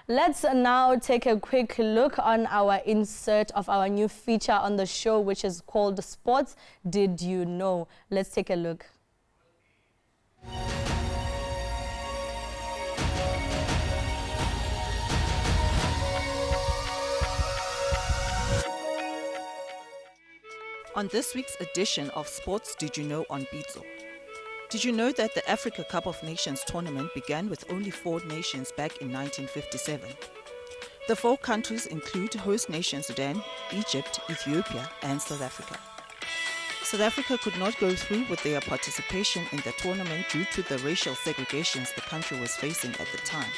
Let's now take a quick look on our insert of our new feature on the show, which is called Sports Did You Know? Let's take a look. On this week's edition of Sports Did You Know on Pitso? Did you know that the Africa Cup of Nations tournament began with only 4 nations back in 1957? The 4 countries include host nations Sudan, Egypt, Ethiopia and South Africa. South Africa could not go through with their participation in the tournament due to the racial segregations the country was facing at the time.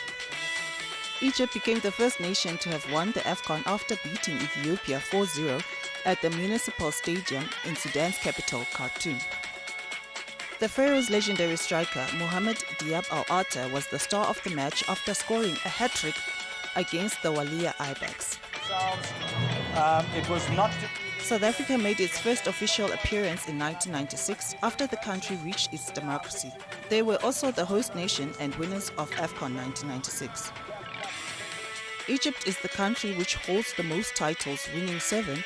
Egypt became the first nation to have won the Afcon after beating Ethiopia 4-0 at the Municipal Stadium in Sudan's capital, Khartoum. The Pharaoh's legendary striker, Mohamed Diab Al-Atta, was the star of the match after scoring a hat-trick against the Walia Ibex. South Africa made its first official appearance in 1996 after the country reached its democracy. They were also the host nation and winners of Afcon 1996. Egypt is the country which holds the most titles, winning 7,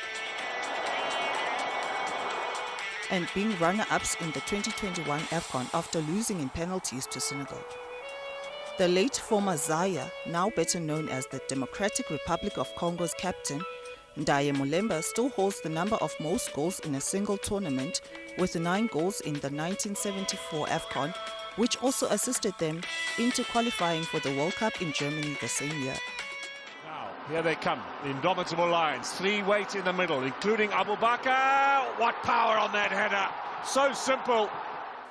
and being runner-ups in the 2021 Afcon after losing in penalties to Senegal. The late former Zaire, now better known as the Democratic Republic of Congo's captain, Ndaye Mulemba, still holds the number of most goals in a single tournament with 9 goals in the 1974 Afcon, which also assisted them into qualifying for the World Cup in Germany the same year. Here they come, the indomitable Lions. 3 wait in the middle, including Abubakar. What power on that header. So simple.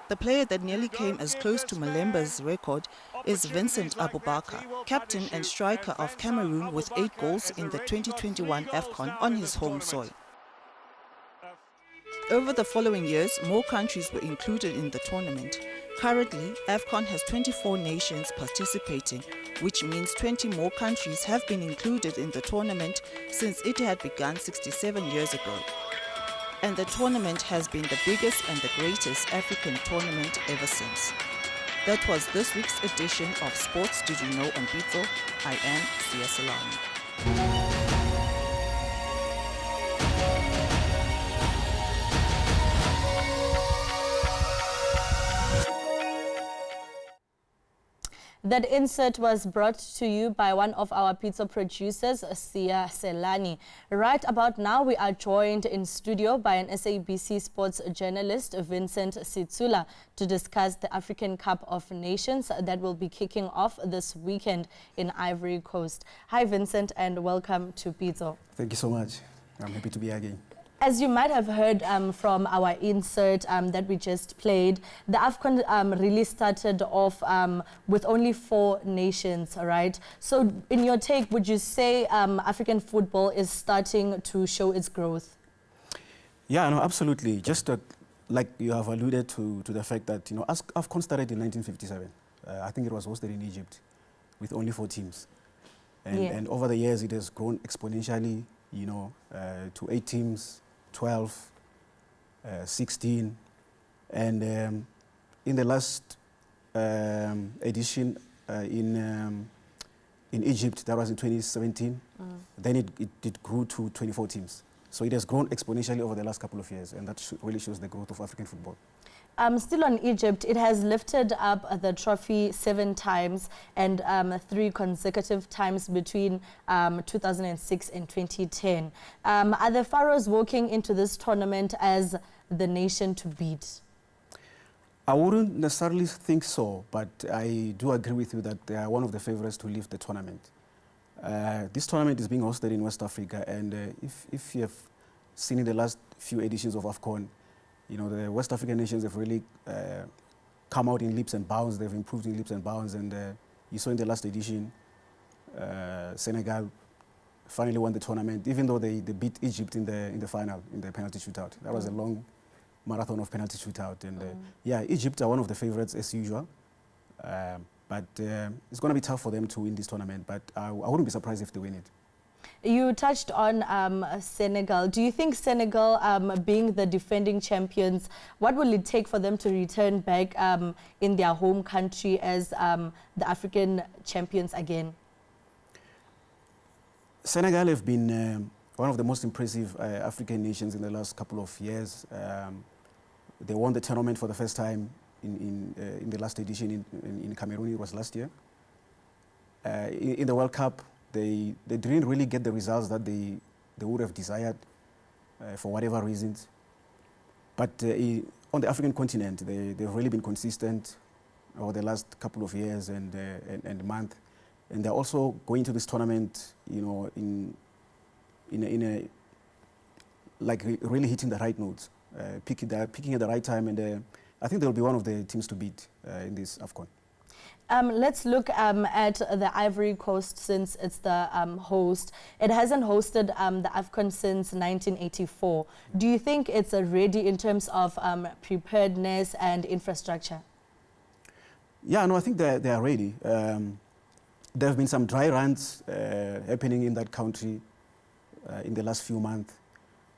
The player that nearly came as close to Malemba's record is Vincent Abubakar, captain and striker of Cameroon with 8 goals in the 2021 Afcon on his home soil. Over the following years, more countries were included in the tournament. Currently, Afcon has 24 nations participating, which means 20 more countries have been included in the tournament since it had begun 67 years ago. And the tournament has been the biggest and the greatest African tournament ever since. That was this week's edition of Sports Did You Know on Pitso. I am Sitsula. That insert was brought to you by one of our Pitso producers, Sia Selani. Right about now, we are joined in studio by an SABC sports journalist, Vincent Sitsula, to discuss the African Cup of Nations that will be kicking off this weekend in Ivory Coast. Hi, Vincent, and welcome to Pitso. Thank you so much. I'm happy to be here again. As you might have heard from our insert that we just played, the Afcon really started off with only 4 nations, right? So in your take, would you say African football is starting to show its growth? Yeah, no, absolutely. Just like you have alluded to the fact that, you know, Afcon started in 1957. I think it was hosted in Egypt with only 4 teams. And over the years, it has grown exponentially, you know, to 8 teams, 12, 16, and in the last edition in Egypt, that was in 2017, then it grew to 24 teams. So it has grown exponentially over the last couple of years, and that really shows the growth of African football. Still on Egypt, it has lifted up the trophy 7 times and 3 consecutive times between 2006 and 2010. Are the Pharaohs walking into this tournament as the nation to beat? I wouldn't necessarily think so, but I do agree with you that they are one of the favorites to lift the tournament. This tournament is being hosted in West Africa, and if you have seen in the last few editions of Afcon, you know, the West African nations have really come out in leaps and bounds. They've improved in leaps and bounds. And you saw in the last edition, Senegal finally won the tournament, even though they beat Egypt in the final, in the penalty shootout. That was a long marathon of penalty shootout. And yeah, Egypt are one of the favorites as usual. But it's going to be tough for them to win this tournament. But I wouldn't be surprised if they win it. You touched on Senegal. Do you think Senegal, being the defending champions, what will it take for them to return back in their home country as the African champions again? Senegal have been one of the most impressive African nations in the last couple of years. They won the tournament for the first time in the last edition in Cameroon. It was last year. In the World Cup, they didn't really get the results that they would have desired for whatever reasons. But on the African continent, they've really been consistent over the last couple of years and month. And they're also going to this tournament, you know, like really hitting the right notes, picking at the right time, and I think they'll be one of the teams to beat in this Afcon. Let's look at the Ivory Coast, since it's the host. It hasn't hosted the Afcon since 1984. Do you think it's ready in terms of preparedness and infrastructure? Yeah, no, I think they are ready. There have been some dry runs happening in that country in the last few months.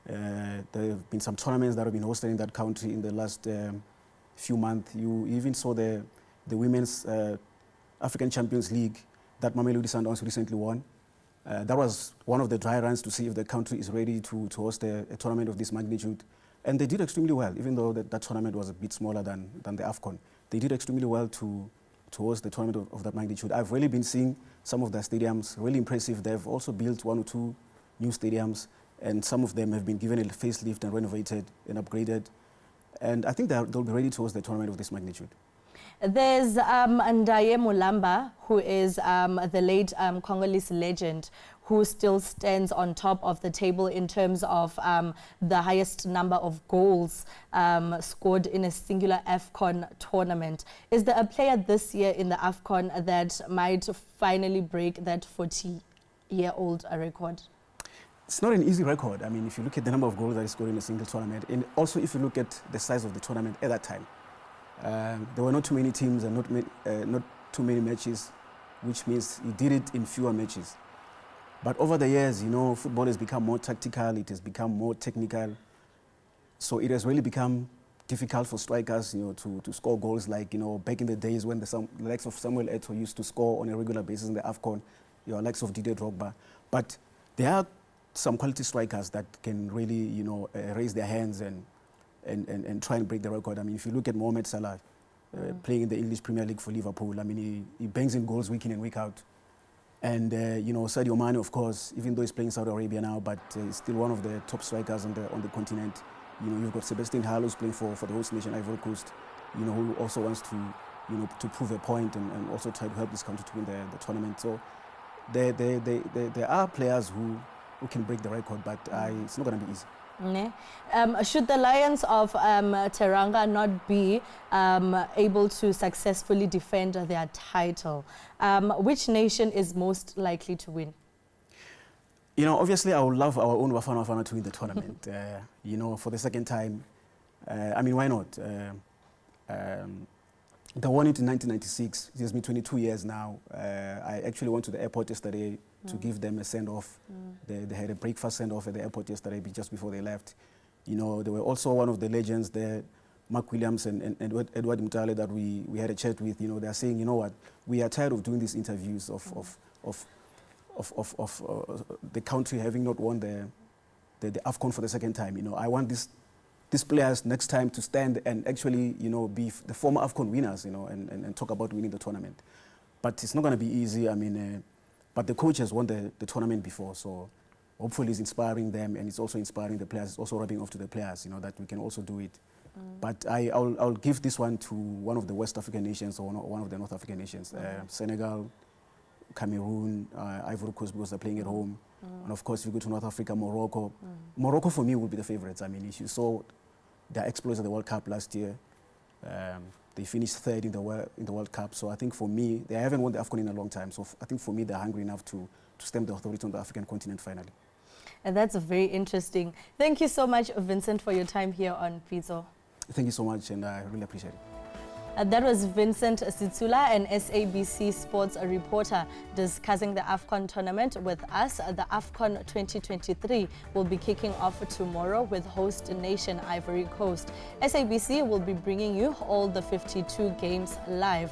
There have been some tournaments that have been hosted in that country in the last few months. You even saw the Women's African Champions League that Mamelodi Sundowns recently won. That was one of the dry runs to see if the country is ready to host a tournament of this magnitude. And they did extremely well, even though that tournament was a bit smaller than the Afcon. They did extremely well to host the tournament of that magnitude. I've really been seeing some of their stadiums, really impressive. They've also built 1 or 2 new stadiums, and some of them have been given a facelift and renovated and upgraded. And I think they'll be ready to host the tournament of this magnitude. There's Ndaye Mulamba, who is the late Congolese legend, who still stands on top of the table in terms of the highest number of goals scored in a singular Afcon tournament. Is there a player this year in the Afcon that might finally break that 40-year-old record? It's not an easy record. I mean, if you look at the number of goals that he scored in a single tournament, and also if you look at the size of the tournament at that time, there were not too many teams and not too many matches, which means he did it in fewer matches. But over the years, you know, football has become more tactical, it has become more technical. So it has really become difficult for strikers, you know, to score goals like, you know, back in the days when the likes of Samuel Eto'o used to score on a regular basis in the Afcon, you know, likes of Didier Drogba. But there are some quality strikers that can really, you know, raise their hands and try and break the record. I mean, if you look at Mohamed Salah, playing in the English Premier League for Liverpool, I mean, he bangs in goals week in and week out. And, you know, Sadio Mane, of course, even though he's playing Saudi Arabia now, but he's still one of the top strikers on the continent. You know, you've got Sebastian Haller who's playing for the host nation, Ivory Coast, you know, who also wants to, you know, to prove a point and also try to help this country to win the tournament. So there are players who can break the record, but it's not going to be easy. Should the Lions of Teranga not be able to successfully defend their title, which nation is most likely to win? You know, obviously I would love our own Bafana Bafana to win the tournament, you know, for the second time. I mean, why not? They won it in 1996. It has been 22 years now. I actually went to the airport yesterday to give them a send-off. They had a breakfast send-off at the airport yesterday just before they left. You know, they were also one of the legends there, Mark Williams and Edward Mutale, that we had a chat with. You know, they're saying, you know what, we are tired of doing these interviews of the country having not won the Afcon for the second time. You know, I want these players next time to stand and actually, you know, be the former Afcon winners, you know, and talk about winning the tournament. But it's not going to be easy. I mean, but the coach has won the tournament before, so hopefully it's inspiring them, and it's also inspiring the players. It's also rubbing off to the players, you know, that we can also do it. But I'll give this one to one of the West African nations or one of the North African nations, Senegal, Cameroon, Ivory Coast, because they're playing at home. And of course, if you go to North Africa, Morocco. Morocco, for me, would be the favorites. I mean, if you saw their exploits at the World Cup last year, they finished third in the World Cup. So I think for me, they haven't won the Afcon in a long time. So I think for me, they're hungry enough to stamp the authority on the African continent finally. And that's very interesting. Thank you so much, Vincent, for your time here on Pitso. Thank you so much, and I really appreciate it. That was Vincent Sitsula, an SABC sports reporter, discussing the Afcon tournament with us. The Afcon 2023 will be kicking off tomorrow with host nation Ivory Coast. SABC will be bringing you all the 52 games live.